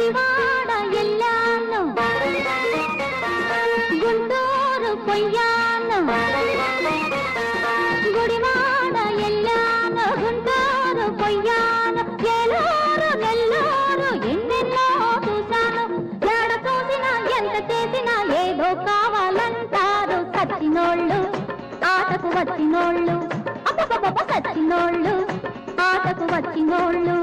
గుడివాడ ఎల్లాను గుంటూరు పొయ్యాను గుడివాడ ఎల్లాను గుంటూరు పొయ్యాను ఏలూరు నెల్లూరు ఎన్నెన్నో చూశాను ఎడ చూసినా ఎంత చేసినా ఏదో కావాలంటారు సచ్చినోళ్ళు ఆటకు వచ్చినోళ్ళు అప్ప సచ్చినోళ్ళు ఆటకు వచ్చినోళ్ళు